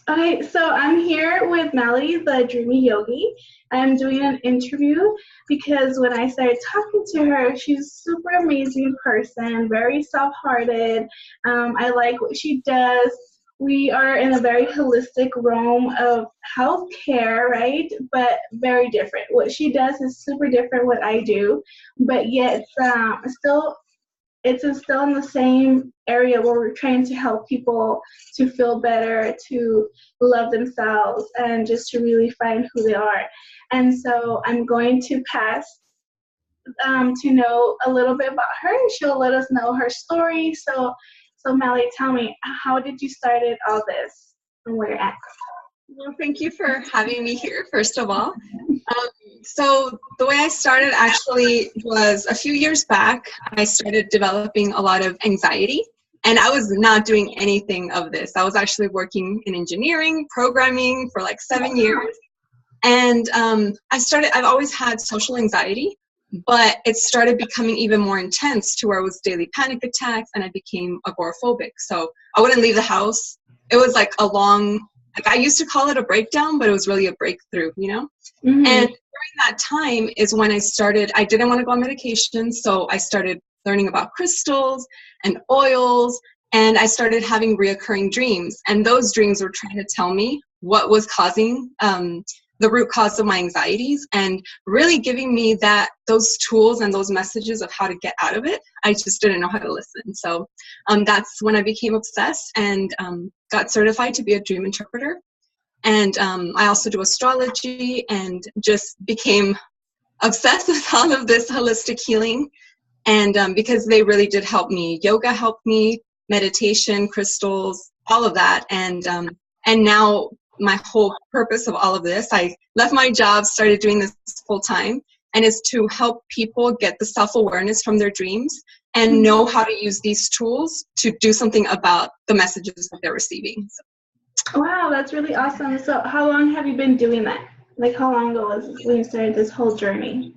Okay, so I'm here with Meli, the Dreamy Yogi. I'm doing an interview because when I started talking to her, she's a super amazing person, very soft-hearted. I like what she does. We are in a very holistic realm of healthcare, right? But very different. What she does is super different what I do, but yet it's still in the same area where we're trying to help people to feel better, to love themselves, and just to really find who they are. And so I'm going to pass to know a little bit about her. She'll let us know her story. So Meli, tell me, how did you started all this and where you're at? Well, thank you for having me here, first of all. So the way I started actually was a few years back. I started developing a lot of anxiety, and I was not doing anything of this. I was actually working in engineering, programming for like 7 years. And I've always had social anxiety, but it started becoming even more intense to where it was daily panic attacks, and I became agoraphobic. So I wouldn't leave the house. It was like I used to call it a breakdown, but it was really a breakthrough, Mm-hmm. And during that time is when I didn't want to go on medication, so I started learning about crystals and oils, and I started having reoccurring dreams. And those dreams were trying to tell me what was causing the root cause of my anxieties, and really giving me those tools and those messages of how to get out of it. I just didn't know how to listen. So that's when I became obsessed and got certified to be a dream interpreter. And I also do astrology and just became obsessed with all of this holistic healing. And because they really did help me. Yoga helped me, meditation, crystals, all of that. And now my whole purpose of all of this, I left my job, started doing this full time, and is to help people get the self-awareness from their dreams and know how to use these tools to do something about the messages that they're receiving. Wow, that's really awesome. So how long have you been doing that? Like, how long ago was it when you started this whole journey?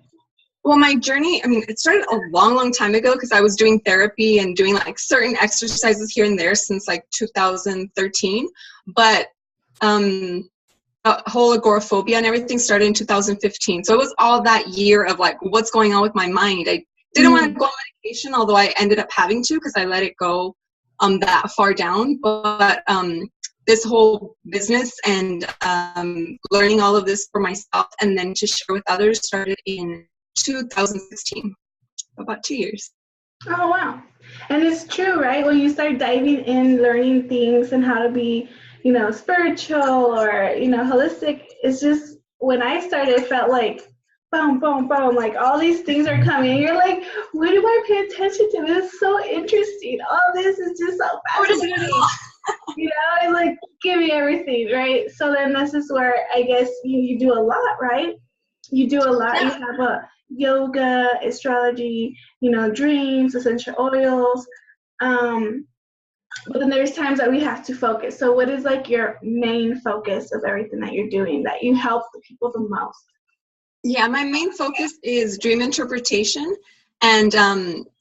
Well, my journey, it started a long, long time ago because I was doing therapy and doing like certain exercises here and there since like 2013. But whole agoraphobia and everything started in 2015. So it was all that year of like, what's going on with my mind? I didn't want to go on medication, although I ended up having to because I let it go that far down. But this whole business and learning all of this for myself and then to share with others started in 2016, about 2 years. Oh, wow. And it's true, right? When you start diving in, learning things and how to be, spiritual or, holistic, it's just, when I started, it felt like, boom, boom, boom, like all these things are coming. And you're like, where do I pay attention to? This is so interesting. All this is just so fascinating. It's like, give me everything, right? So then this is where I guess you do a lot, right? You do a lot. You have a yoga, astrology, dreams, essential oils. But then there's times that we have to focus. So what is like your main focus of everything that you're doing that you help the people the most? Yeah, my main focus is dream interpretation. And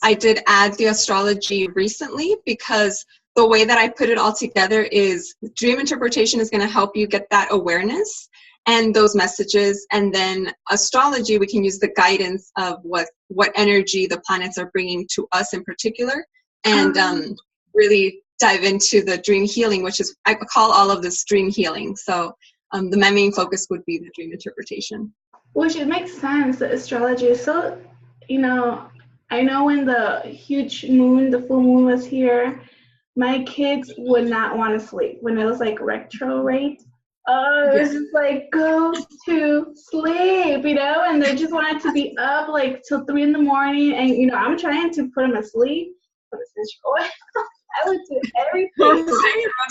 I did add the astrology recently because the way that I put it all together is dream interpretation is going to help you get that awareness and those messages. And then astrology, we can use the guidance of what energy the planets are bringing to us in particular, and really dive into the dream healing, which is, I call all of this dream healing. So my main focus would be the dream interpretation. Which it makes sense. The astrology is so, I know when the huge moon, the full moon was here, my kids would not want to sleep when it was like retrograde. It was just like, go to sleep, and they just wanted to be up like till 3 a.m. And, I'm trying to put them asleep. I would do everything.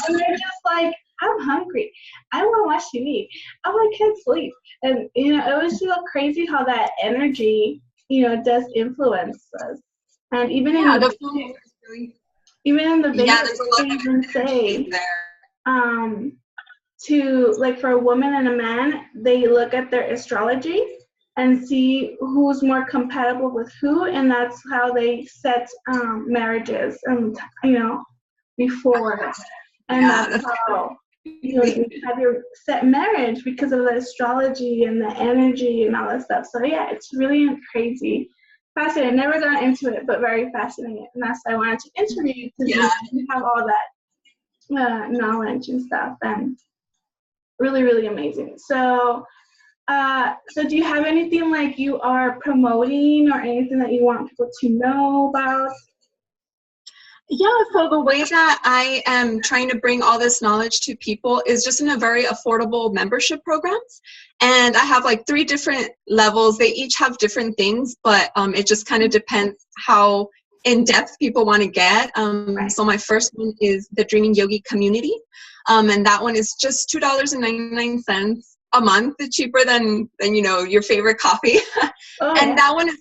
And they're just like, I'm hungry. I want to watch TV. Oh, I can't sleep. And, it was so crazy how that energy, does influence us. And even in the Vegas, they even say, to, like, for a woman and a man, they look at their astrology and see who's more compatible with who, and that's how they set marriages and, before. And that's how you know, have your set marriage because of the astrology and the energy and all that stuff. So yeah, it's really crazy. Fascinating. Never got into it, but very fascinating. And that's why I wanted to interview you, because you have all that knowledge and stuff, and really, really amazing. So, so do you have anything like you are promoting or anything that you want people to know about? Yeah, so the way that I am trying to bring all this knowledge to people is just in a very affordable membership programs. And I have like 3 different levels. They each have different things, but it just kind of depends how in depth people want to get. So my first one is the Dreaming Yogi community. And that one is just $2.99 a month, cheaper than you know, your favorite coffee. And that one is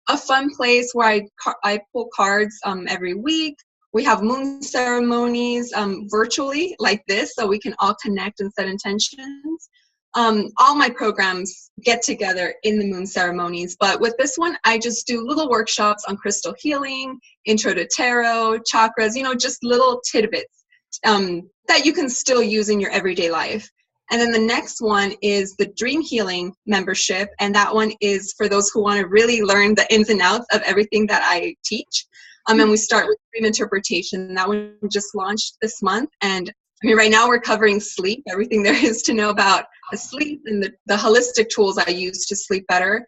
a fun place where I pull cards every week. We have moon ceremonies virtually like this, so we can all connect and set intentions. All my programs get together in the moon ceremonies, but with this one, I just do little workshops on crystal healing, intro to tarot, chakras, you know, just little tidbits that you can still use in your everyday life. And then the next one is the Dream Healing membership, and that one is for those who want to really learn the ins and outs of everything that I teach. And we start with dream interpretation. That one just launched this month. And I mean, right now we're covering sleep, everything there is to know about the sleep and the holistic tools I use to sleep better.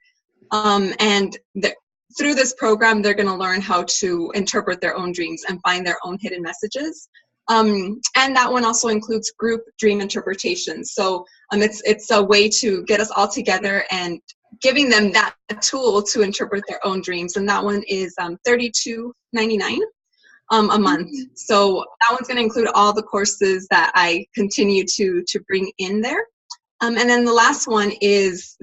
Through this program, they're going to learn how to interpret their own dreams and find their own hidden messages. And that one also includes group dream interpretation. So it's a way to get us all together and giving them that tool to interpret their own dreams. And that one is $32.99 a month. So that one's going to include all the courses that I continue to bring in there. And then the last one is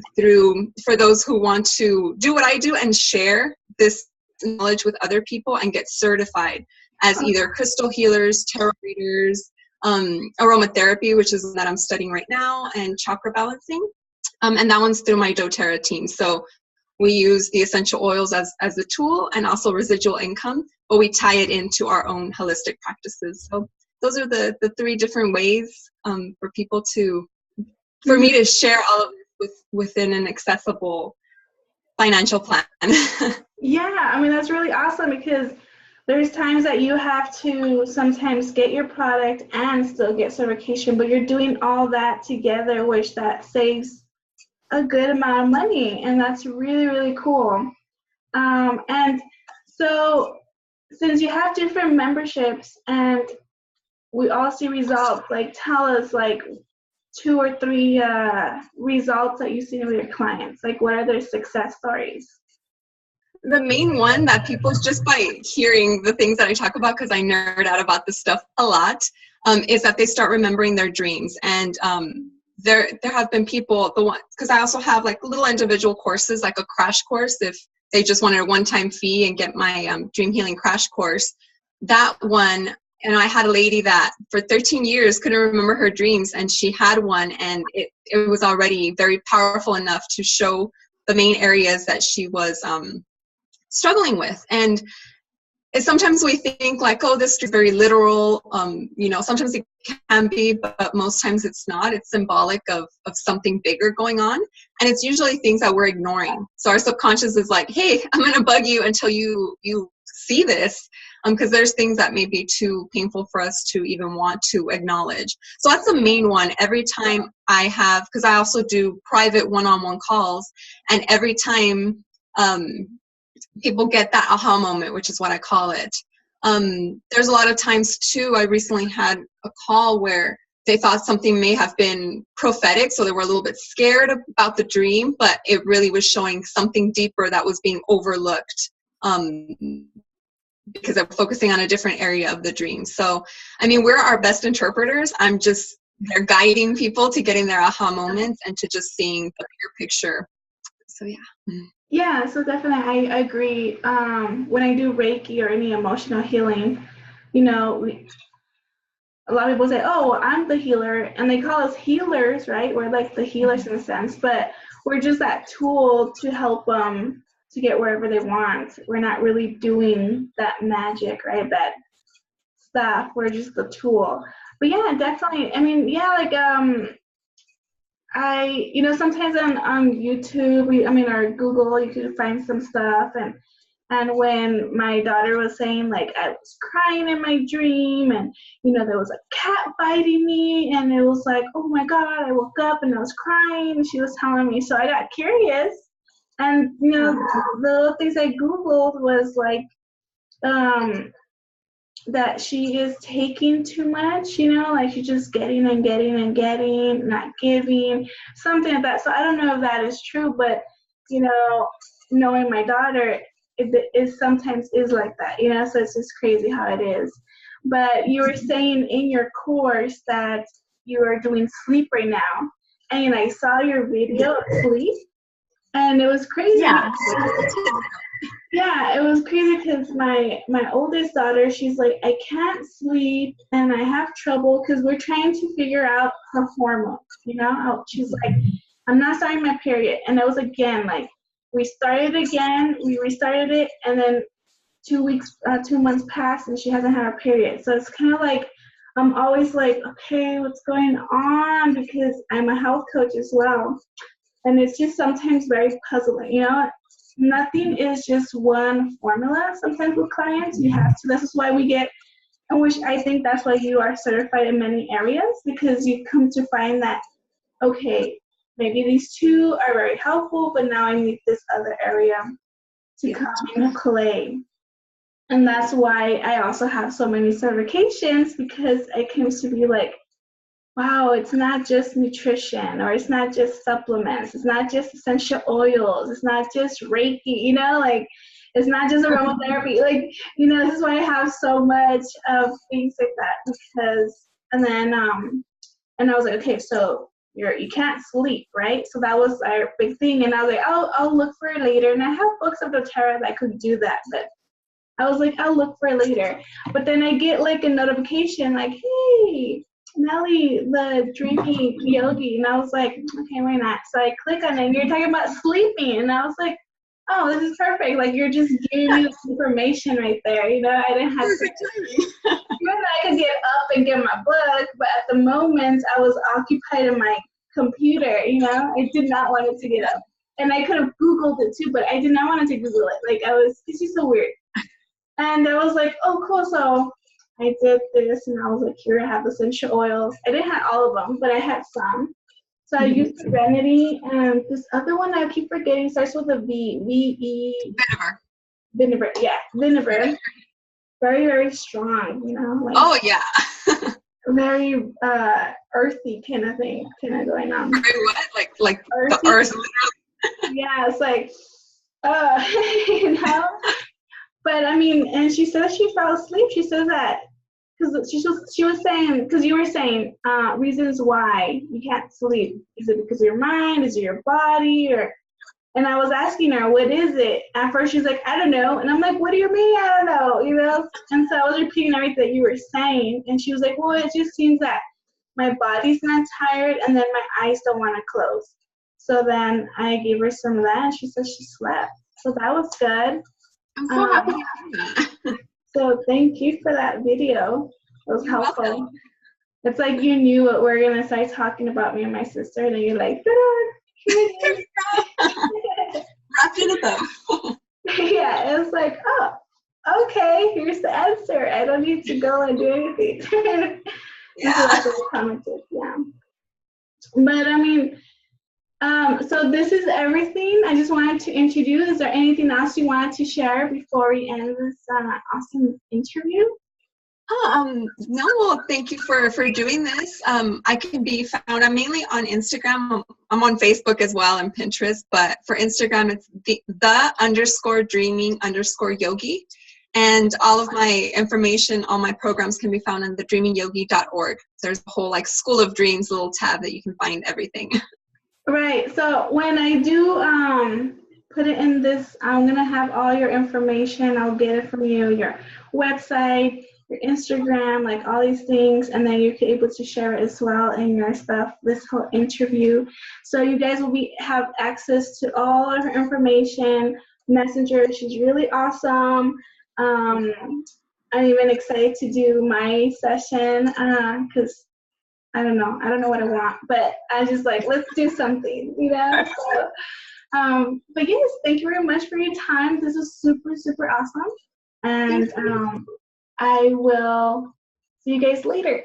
for those who want to do what I do and share this knowledge with other people and get certified as either crystal healers, tarot readers, aromatherapy, which is that I'm studying right now, and chakra balancing. And that one's through my doTERRA team. So we use the essential oils as a tool and also residual income, but we tie it into our own holistic practices. So those are the 3 different ways for people for me to share all of this within an accessible financial plan. Yeah, I mean, that's really awesome, because there's times that you have to sometimes get your product and still get certification, but you're doing all that together, which that saves a good amount of money, and that's really, really cool. And so since you have different memberships and we all see results, like tell us like 2 or 3 results that you've seen with your clients. Like, what are their success stories? The main one that people, just by hearing the things that I talk about, because I nerd out about this stuff a lot, is that they start remembering their dreams. And there have been people, because I also have like little individual courses, like a crash course, if they just wanted a one-time fee and get my dream healing crash course. That one, and I had a lady that for 13 years couldn't remember her dreams, and she had one, and it was already very powerful enough to show the main areas that she was struggling with. And sometimes we think like, oh, this is very literal. You know, sometimes it can be, but most times it's not. It's symbolic of something bigger going on. And it's usually things that we're ignoring. So our subconscious is like, hey, I'm going to bug you until you see this, because there's things that may be too painful for us to even want to acknowledge. So that's the main one. Every time I have, because I also do private one-on-one calls, and every time people get that aha moment, which is what I call it. There's a lot of times too, I recently had a call where they thought something may have been prophetic, so they were a little bit scared about the dream, but it really was showing something deeper that was being overlooked because I'm focusing on a different area of the dream. So, I mean, we're our best interpreters. They're guiding people to getting their aha moments and to just seeing the bigger picture. So, yeah. Yeah, so definitely I agree. When I do Reiki or any emotional healing, you know, a lot of people say, oh, I'm the healer, and they call us healers, right? We're like the healers in a sense, but we're just that tool to help them to get wherever they want. We're not really doing that magic, right? That stuff. We're just the tool. But yeah, definitely. I mean, yeah, like sometimes on YouTube, or Google, you can find some stuff, and when my daughter was saying like I was crying in my dream, and there was a cat biting me, and it was like, oh my God, I woke up and I was crying, and she was telling me, so I got curious, and the little things I Googled was like that she is taking too much, like she's just getting and getting and getting, not giving, something like that. So I don't know if that is true, but knowing my daughter, it sometimes is like that, so it's just crazy how it is. But you were saying in your course that you are doing sleep right now, and I saw your video of sleep, and it was crazy. Yeah, it was crazy because my oldest daughter, she's like, I can't sleep and I have trouble because we're trying to figure out her hormones, She's like, I'm not starting my period. And it was again, like, we started again, we restarted it, and then 2 months passed and she hasn't had her period. So it's kind of like, I'm always like, okay, what's going on? Because I'm a health coach as well. And it's just sometimes very puzzling, Nothing is just one formula. Sometimes with clients, you have to. This is why we get, and which I think that's why you are certified in many areas, because you come to find that, okay, maybe these two are very helpful, but now I need this other area to come into play. And that's why I also have so many certifications, because it comes to be like, wow, it's not just nutrition, or it's not just supplements, it's not just essential oils, it's not just Reiki, like it's not just aromatherapy, like, this is why I have so much of things like that, because, and then, and I was like, okay, so you can't sleep, right? So that was our big thing, and I was like, I'll look for it later, and I have books of the tarot that could do that, but I was like, I'll look for it later. But then I get like a notification like, hey, Meli, the dreamy Yogi, and I was like, okay, why not? So I click on it, and you're talking about sleeping, and I was like, oh, this is perfect. Like, you're just giving me this information right there, I didn't have to. I could get up and get my book, but at the moment, I was occupied in my computer, I did not want it to get up. And I could have Googled it too, but I did not want it to Google it. Like, it's just so weird. And I was like, oh, cool, so I did this, and I was like, here I have essential oils. I didn't have all of them, but I had some. So I used Serenity, and this other one I keep forgetting starts with a V. V-E. Vinegar, yeah, vinegar. Very, very strong, like, oh, yeah. very earthy kind of thing, going on. Very what? Like earthy? The earth. Yeah, it's like, But I mean, and she says she fell asleep. She says that because she was saying, because you were saying reasons why you can't sleep. Is it because of your mind? Is it your body? And I was asking her, what is it? At first she's like, I don't know. And I'm like, what do you mean I don't know? And so I was repeating everything that you were saying. And she was like, well, it just seems that my body's not tired, and then my eyes don't want to close. So then I gave her some of that, and she said she slept. So that was good. I'm so happy to hear that. So thank you for that video. It was helpful. Welcome. It's like you knew what we're going to start talking about, me and my sister, and then you're like, wrapped in a bow. Yeah, it's like, oh, okay, here's the answer. I don't need to go and do anything. Yeah. Yeah. But I mean, so this is everything. I just wanted to introduce. Is there anything else you wanted to share before we end this awesome interview? No, well, thank you for doing this. I can be found, I'm mainly on Instagram. I'm on Facebook as well and Pinterest, but for Instagram, it's the_dreaming_yogi. And all of my information, all my programs can be found on thedreamingyogi.org. There's a whole like School of Dreams little tab that you can find everything. Right. So when I do put it in this, I'm going to have all your information. I'll get it from you, your website, your Instagram, like all these things. And then you're able to share it as well in your stuff, this whole interview. So you guys will have access to all of her information. Messenger, she's really awesome. I'm even excited to do my session because I don't know what I want, but I just like, let's do something, you know? So, but yes, thank you very much for your time. This is super, super awesome. And I will see you guys later.